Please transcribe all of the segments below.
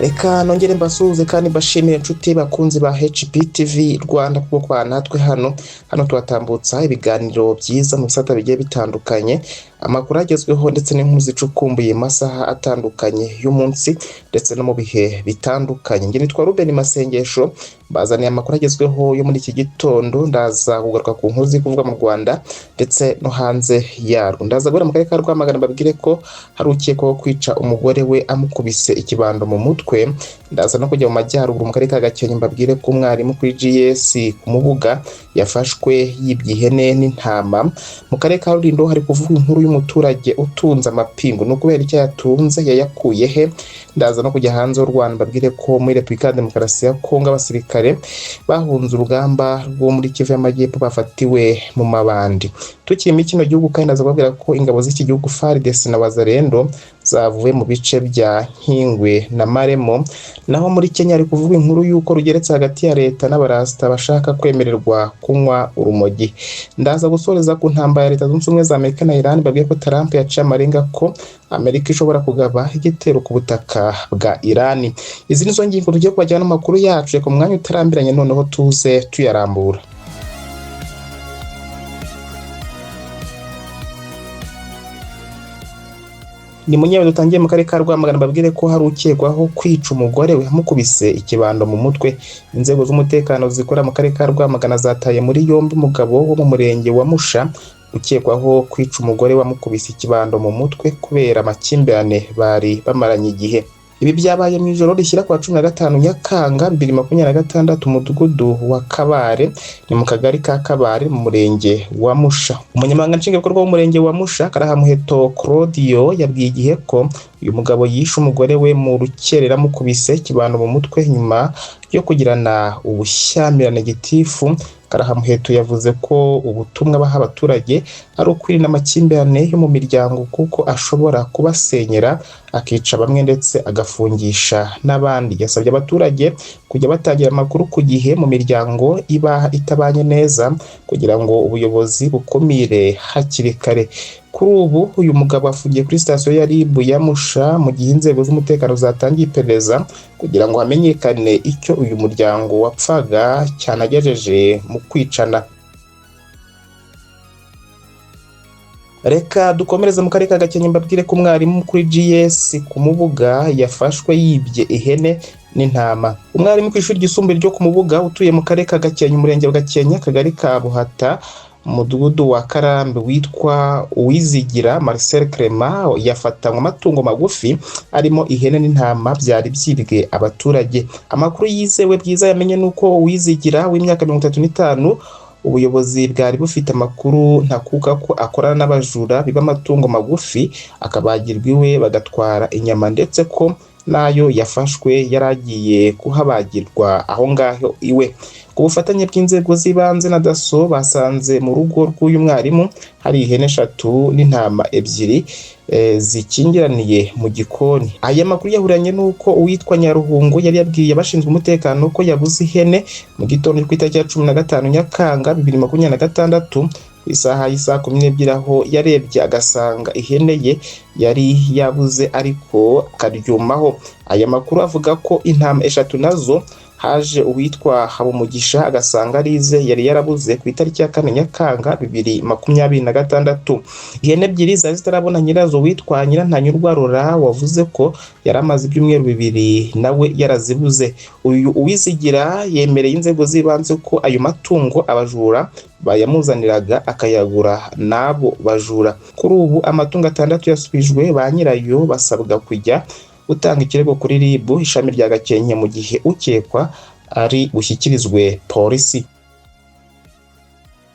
Reka nongere mbasuhuze kandi mbashimire inshuti bakunzi ba HPTV Rwanda kuko kwa natwe hano tuhatambutsa ibiganiro byiza mu bisata bigiye bitandukanye, amakuru agezweho ndetse n'inkuru zicukumbuye masaha atandukanye y'umunsi ndetse no mu bihe bitandukanye. Nge nitwa Ruben Masengesho, bazaniye amakuru agezweho yo muri iki gitondo. Ndaza kugaruka ku nkuru zikuvuga mu Rwanda ndetse no hanze yarwo. Ndaza guhera mu karere ka Rwamagana babwire ko hari ukekwaho kwica umugore we amukubise ikibando mu mutwe. Ndaza no kujya mu majyaruguru mu karere ka Gakenke mbabwire ko umwarimu kuri GS ku Mubuga yafashwe yibye ihene n'intama. Mu karere ka Rulindo hari kuvuga inkuru y'umuturage utunze amapingu, no kubera icyo yatunze yayakuye he. Ndaza no kujya hanze y'u Rwanda mbabwire ko muri Repubulika ya Demokarasi ya Kongo abasirikare bahunze urugamba rwo muri Kivu y'Amajyepfo bafatiwe mu mabandi. Tukiri muri kino gihugu kandi ndaza kubabwira ko ingabo z'iki gihugu FARDC na Wazalendo zavuye mu bice bya Nkingwe na Maremo. Naho muri Kenya ari kuvuga inkuru y'uko rugeretse hagati ya leta n'abarasta bashaka kwemererwa kunywa urumogi. Ndaza gusoreza ku ntambara ya Leta Zunze Ubumwe za Amerika na Iran babwiye ko Trump yaciye amarenga ko Amerika ishobora kugaba igitero ku butaka bwa Iran. Izi nizo ngingo tugiye kubajyana amakuru yacu ku mwanya utarambiranye, noneho tuze tuyarambura. Ni munyewe dutangiye mu karere ka Rwamagana babwire ko hari ukekwaho kwica umugore we amukubise ikibando mu mutwe. Inzego z'umutekano zikora mu karere ka Rwamagana zataye muri yombi umugabo wo mu murenge wa Musha ukekwaho kwica umugore wamukubise ikibando mu mutwe kubera amakimbirane bari bamaranye igihe. Ibi byabaye mu ijoro rishyira kwa 15 Nyakanga 2026 umudugudu wa Kabare, ni mu kagari ka Kabare mu murenge wa Musha. Umunyamabanga nshingwabikorwa w'umurenge wa Musha Karahamuheto Claudio yabwiye igihe ko uyu mugabo yishe umugore we mu rukerera mukubise ikibando mu mutwe nyuma yo kugirana ubushyamirane gitifu. Karahamuheto yavuze ko ubutumwa baha abaturage ari ukwirinda amakimbirane yo mu miryango kuko ashobora kubasenyera akica bamwe ndetse agafungisha n'abandi. Yasabye abaturage kujya batangira amakuru ku gihe mu miryango iba itabanye neza kugira ngo ubuyobozi bukumire hakiri kare. Kuri ubu uyu mugabo afungiye kuri sitasiyo ya RIB ya Musha mu gihe inzego z'umutekano zatangiye iperereza kugira ngo hamenyekane icyo uyu muryango wapfaga cyanagejeje mu kwicana. Reka dukomereze mu karere ka Gakenke mbabwire ko umwarimu kuri GS ku Mubuga yafashwe yibye ihene n'intama. Umwarimu ku ishuri ryisumbuye ryo ku Mubuga utuye mu karere ka Gakenke umurenge wa Gakenke akagari ka Buhata umudugudu wa Karambe witwa Uwizigira Marcel Clement yafatanywe amatungo magufi arimo ihene n'intama byari byibwe abaturage. Amakuru yizewe byiza yamenye nuko Uwizigira w'imyaka 35 ubuyobozi bwari bufite amakuru ntakuka ko akorana n'abajura biba amatungo magufi akabagirwa iwe bagatwara inyama, ndetse ko nayo yafashwe yaragiye kuhabagirwa aho ngaho iwe. Ku bufatanye bw'inzego z'ibanze na DASSO basanze mu rugo rw'uyu mwarimu hari ihene 3 n'intama 2 zikingiraniye mu gikoni. Aya makuru yahuranye nuko uwitwa Nyaruhungu yari yabwiye abashinzwe umutekano ko yabuze ihene mu gitondo ku itariki ya 15 Nyakanga 2026 isaha y'isa 12 aho yarebye agasanga ihene ye yari yabuze ariko akaryumaho. Aya makuru avuga ko intama 3 nazo haje uwitwa Habumugisha agasanga arize yari yarabuze ku itariki ya 4 Nyakanga 2026. Ihene 2 zari zitarabona nyirazo witwa Nyirantanyurwa Rora wavuze ko yaramaze ibyumweru 2 nawe yarazibuze. Uyu Uwizigira yemereye inzego z'ibanze ko ayo matungo abajura bayamuzaniraga akayagura nabo bajura. Kuri ubu amatungo 6 yasubijwe ba nyirayo basabwa kujya utanga ikirego kuri RIB ishami rya Gakenke mu gihe ukekwa ari gushyikirizwe polisi.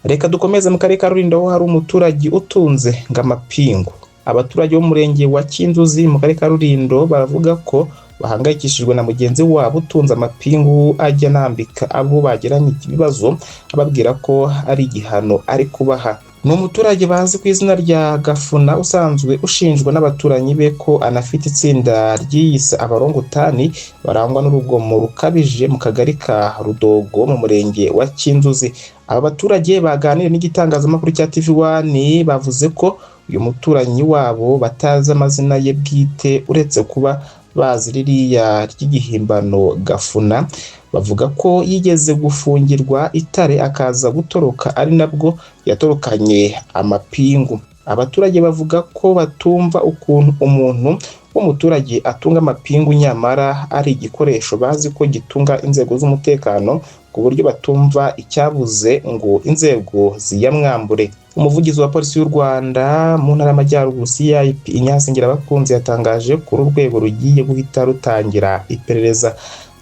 Reka dukomeze mu karere ka Rulindo aho hari umuturage utunze ngamapingu. Abaturage bo mu murenge wa Kinzuzi mu karere ka Rulindo baravuga ko bahangayikishijwe na mugenzi wabo utunze amapingu ajya nambika abo bagiranye ibibazo ababwira ko ari igihano ari kubaha. Ni umuturage bazi ku izina rya Gafuna usanzwe ushinjwa n'abaturanyi be ko anafite itsinda ryiyise abarongotani barangwa n'urugomo rukabije mu kagari ka Rudogo mu murenge wa Kinzuzi. Aba baturage baganiriye n'igitangazamakuru cya TV1 bavuze ko uyu muturanyi wabo batazi amazina ye bwite uretse kuba bazi ririya ry'igihimbano Gafuna, bavuga ko yigeze gufungirwa Itare akaza gutoroka ari nabwo yatorokanye amapingu. Abaturage bavuga ko batumva ukuntu umuntu w'umuturage atunga amapingu nyamara ari igikoresho bazi ko gitunga inzego z'umutekano, ku buryo batumva icyabuze ngo inzego ziyamwambure. Umuvugizi wa polisi y'u Rwanda mu ntara y'Amajyaruguru CIP Ignace Ngirabakunzi yatangaje ko uru rwego rugiye guhita rutangira iperereza.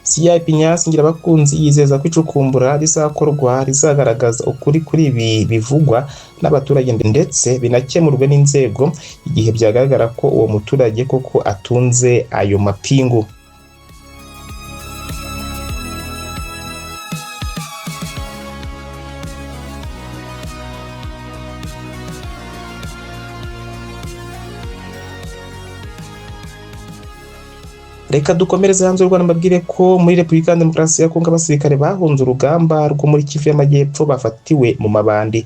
CIP Ignace Ngirabakunzi yizeza ko icukumbura rizakorwa rizagaragaza ukuri kuri ibi bivugwa n'abaturage ndetse binakemurwe n'inzego igihe byagaragara ko uwo muturage koko atunze ayo mapingu. Reka dukomereze hanze y'u Rwanda mbabwire ko muri Repubulika ya Demokarasi ya Kongo abasirikare bahunze urugamba rwo muri Kivu y'Amajyepfo bafatiwe mu mabandi.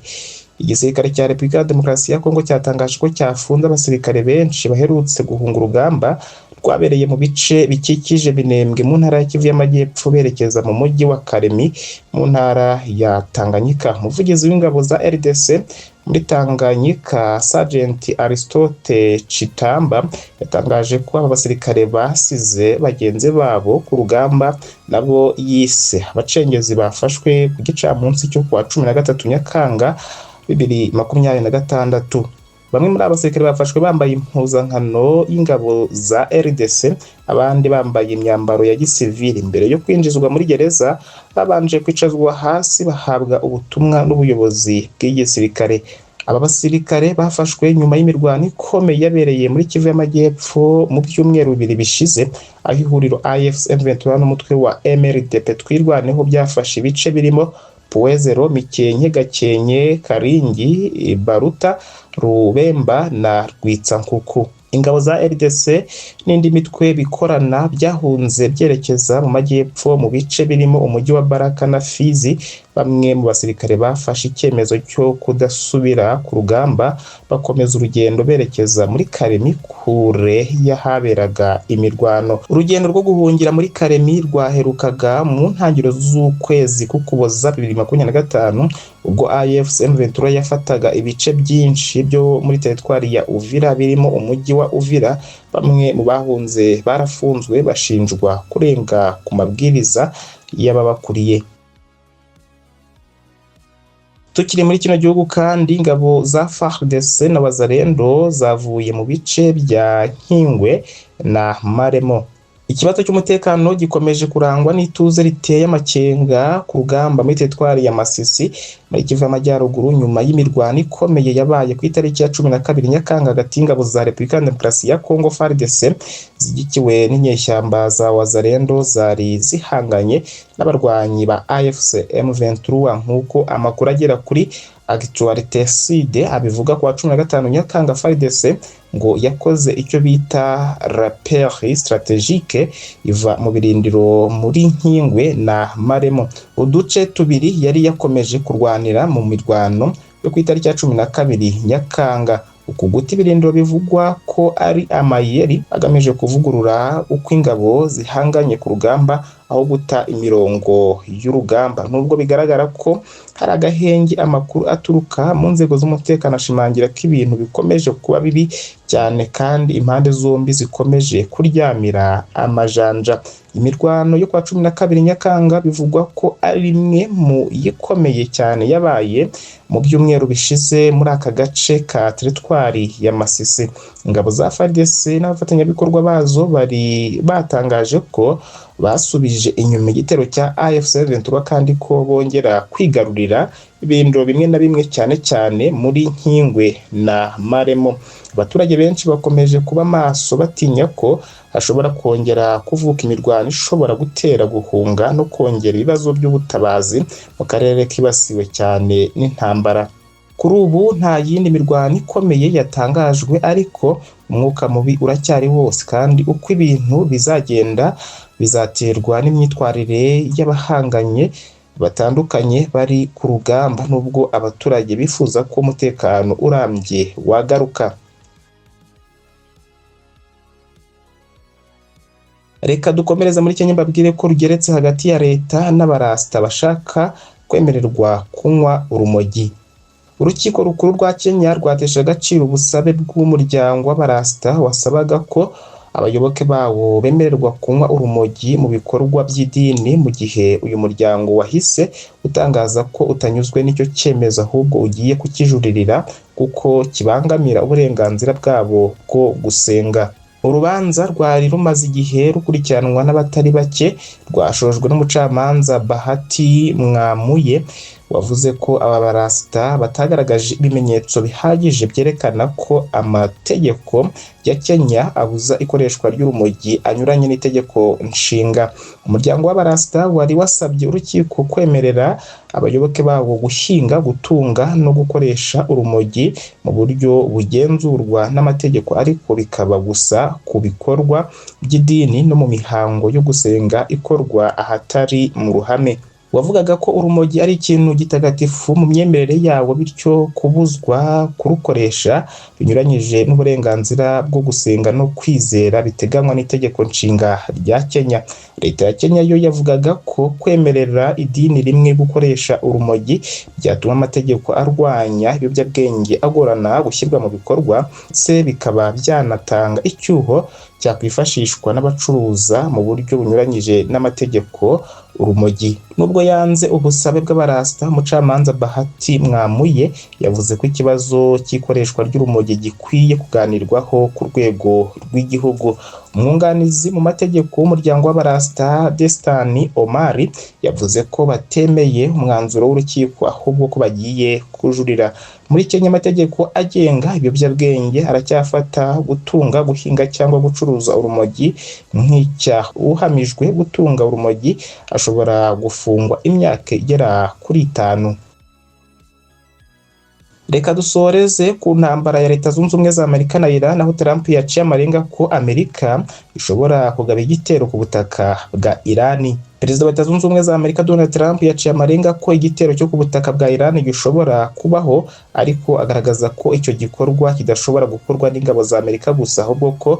Igisirikare cya Repubulika ya Demokarasi ya Kongo cyatangaje ko cyafunze abasirikare benshi baherutse guhunga urugamba rwabereye mu bice bikikije Minembwe mu ntara ya Kivu y'Amajyepfo berekeza mu mujyi wa Kalemi mu ntara ya Tanganyika. Umuvugizi w'ingabo za RDC muri Tanganyika Sergeant Aristote Chitamba yatangaje ko aba basirikare basize bagenzi babo ku rugamba nabo yise abacengezi bafashwe ku gicamunsi cyo kuwa 13 Nyakanga 2026. Bamwe muri abasirikare bafashwe bambaye impuzankano y'ingabo za RDC, abandi bambaye imyambaro ya gisivili. Mbere yo kwinjizwa muri gereza babanje kwicazwa hasi bahabwa ubutumwa n'ubuyobozi bw'igisirikare. Aba basirikare bafashwe nyuma y'imirwano ikomeye yabereye muri Kivu y'Amajyepfo mu byumweru 2 bishize, aho ihuriro AFC M23 n'umutwe wa MRDP twirwaneho byafashe ibice birimo Puezero, Mikenke, Gakenke, Karingi, Baruta, Rubemba na Rwitsankuku. Ingabo za RDC n'indi mitwe bikorana byahunze byerekeza mu majyepfo mu bice birimo umujyi wa Baraka na Fizi. Bamwe mu basirikare bafashe icyemezo cyo kudasubira ku rugamba bakomeza urugendo berekeza muri Kalemi kure yahaberaga imirwano. Urugendo rwo guhungira muri Kalemi rwaherukaga mu ntangiriro z'ukwezi k'Ukuboza 2025 ubwo AFC M23 yafataga ibice byinshi byo muri teritwari ya Uvira birimo umujyi wa Uvira. Bamwe mu bahunze barafunzwe bashinjwa kurenga ku mabwiriza y'ababakuriye. Tukiri muri kino gihugu kandi ingabo za FARDC na Wazalendo zavuye mu bice bya Nkingwe na Maremo. Ikibazo cy'umutekano gikomeje kurangwa n'ituze riteye amakenga ku rugamba muri teritwari ya Masisi muri Kivu y'Amajyaruguru nyuma y'imirwano ikomeye yabaye ku itariki ya 12 Nyakanga hagati y'ingabo za Repubulika ya Demokarasi ya Kongo FARDC zigikiwe n'inyeshyamba za Wazalendo zari zihanganye n'abarwanyi ba AFC M23 nk'uko amakuru agera kuri Actualité Sud abivuga kwa 15 Nyakanga FARDC ngo yakoze icyo bita rappel stratégique iva mu birindiro muri Nkingwe na Maremo. Uduce tubiri yari yakomeje kurwanira mu mirwano yo ku itariki ya 12 Nyakanga. Uku guti birindiro bivugwa ko ari amayeri agamije kuvugurura uko ingabo zihanganye ku rugamba aho guta imirongo y'urugamba. Nubwo bigaragara ko hari agahenge, amakuru aturuka mu nzego z'umutekano ashimangira ko ibintu bikomeje kuba bibi cyane kandi impande zombi zikomeje kuryamira amajanja. Imirwano yo kwa 12 Nyakanga bivugwa ko ari imwe mu yikomeye cyane yabaye mu byumweru bishize muri aka gace ka teritwari ya Masisi. Ingabo za FARDC n'abafatanyabikorwa bazo bari batangaje ko basubije inyuma igitero cya AFC M23 kandi ko bongera kwigarurira ibindiro bimwe na bimwe cyane cyane muri Nkingwe na Maremo. Abaturage benshi bakomeje kuba maso batinya ko hashobora kongera kuvuka imirwano ishobora gutera guhunga no kongera ibibazo by'ubutabazi mu karere kibasiwe cyane n'intambara. Kuri ubu nta yindi mirwano ikomeye yatangajwe, ariko umwuka mubi uracyari wose kandi uko ibintu bizagenda bizaterwa n'imyitwarire y'abahanganye batandukanye bari ku rugamba, nubwo abaturage bifuza ko umutekano urambye wagaruka. Reka dukomereza muri Kenya mbabwire ko rugeretse hagati ya leta n'abarasta bashaka kwemererwa kunywa urumogi. Urukiko rukuru rwa Kenya rwatesha agaciro ubusabe bw'umuryango w'abarasta wasabaga ko abayoboke bawo bemererwa kunywa urumogi mu bikorwa by'idini, mu gihe uyu muryango wahise utangaza ko utanyuzwe n'icyo cyemezo ahubwo ugiye kukijuririra kuko kibangamira uburenganzira bwabo bwo gusenga. Urubanza rwari rumaze igihe rukurikiranwa n'abatari bake, rwashojwe n'umucamanza Bahati Mwamuye wavuze ko aba barasta batagaragaje ibimenyetso bihagije byerekana ko amategeko ya Kenya abuza ikoreshwa ry'urumogi anyuranye n'itegeko nshinga. Umuryango w'abarasta wari wasabye urukiko kwemerera abayoboke bawo guhinga, gutunga no gukoresha urumogi mu buryo bugenzurwa n'amategeko, ariko bikaba gusa ku bikorwa by'idini no mu mihango yo gusenga ikorwa ahatari mu ruhame. Wavugaga ko urumogi ari ikintu gitagatifu mu myemerere yawo, bityo kubuzwa kurukoresha binyuranyije n'uburenganzira bwo gusenga no kwizera biteganywa n'itegeko nshinga rya Kenya. Leta ya Kenya yo yavugaga ko kwemerera idini rimwe gukoresha urumogi byatuma amategeko arwanya ibiyobyabwenge agorana gushyirwa mu bikorwa, se bikaba byanatanga icyuho cyakwifashishwa n'abacuruza mu buryo bunyuranyije n'amategeko urumogi. Nubwo yanze ubusabe bw'abarasta, umucamanza Bahati Mwamuye yavuze ko ikibazo cy'ikoreshwa ry'urumogi gikwiye kuganirwaho ku rwego rw'igihugu. Umwunganizi mu mategeko w'umuryango w'abarasta Destani Omari yavuze ko batemeye umwanzuro w'urukiko ahubwo ko bagiye kujurira. Muri Kenya amategeko agenga ibiyobyabwenge aracyafata gutunga, guhinga cyangwa gucuruza urumogi nk'icyaha. Uhamijwe gutunga urumogi ashobora gufungwa imyaka igera kuri 5. Reka dusoreze ku ntambara ya Leta Zunze Ubumwe za Amerika na Iran, aho Trump yaciye amarenga ko Amerika ishobora kugaba igitero ku butaka bwa Iran. Perezida wa Leta Zunze Ubumwe za Amerika Donald Trump yaciye amarenga ko igitero cyo ku butaka bwa Iran gishobora kubaho, ariko agaragaza ko icyo gikorwa kidashobora gukorwa n'ingabo za Amerika gusa, ahubwo ko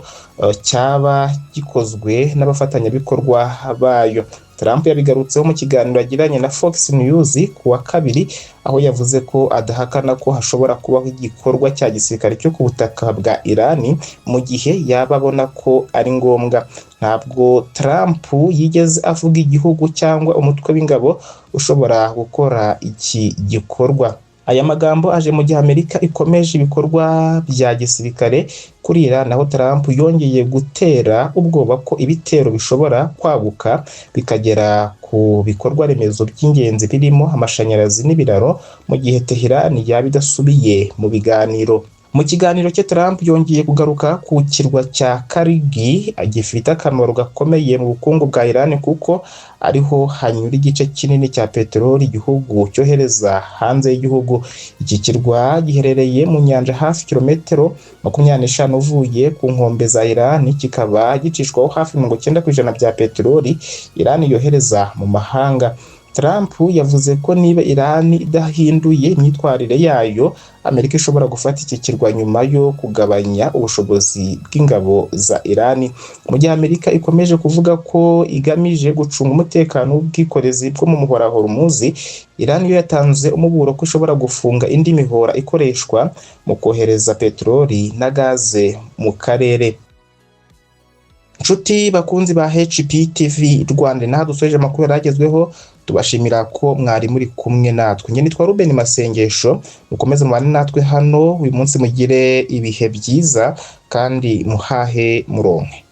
cyaba gikozwe n'abafatanyabikorwa bayo. Trump yabigarutseho mu kiganiro yagiranye na Fox News ku wa kabiri, aho yavuze ko adahakana ko hashobora kubaho igikorwa cya gisirikare cyo ku butaka bwa Iran mu gihe yaba abona ko ari ngombwa. Ntabwo Trump yigeze avuga igihugu cyangwa umutwe w'ingabo ushobora gukora iki gikorwa. Aya magambo aje mu gihe Amerika ikomeje ibikorwa bya gisirikare kuri Iran, naho Trump yongeye gutera ubwoba ko ibitero bishobora kwaguka bikagera ku bikorwa remezo by'ingenzi birimo amashanyarazi n'ibiraro, mu gihe Tehran yaba idasubiye mu biganiro. Mu kiganiro cye Trump yongeye kugaruka ku kirwa cya Karigi, gifite akamaro gakomeye mu bukungu bwa Iran kuko ariho hanyura igice kinini cya peteroli igihugu cyohereza hanze y'igihugu. Iki kirwa giherereye mu nyanja hafi kilometero 25 uvuye ku nkombe za Iran, kikaba gicishwaho hafi 90% bya peteroli Iran yohereza mu mahanga. Trump yavuze ko niba Iran idahinduye imyitwarire yayo, Amerika ishobora gufata iki kirwa nyuma yo kugabanya ubushobozi bw'ingabo za Iran. Mu gihe Amerika ikomeje kuvuga ko igamije gucunga umutekano w'ubwikorezi bwo mu muhora Hormuz, Iran yo yatanze umuburo ko ishobora gufunga indi mihora ikoreshwa mu kohereza peteroli na gaze mu karere. Nshuti bakunzi ba HP TV Rwanda, naho dusoje amakuru yaragezweho, tubashimira ko mwari muri kumwe natwe. Nge nitwa Ruben Masengesho, mukomeze mubane natwe hano. Uyu munsi mugire ibihe byiza kandi muhahe muronke.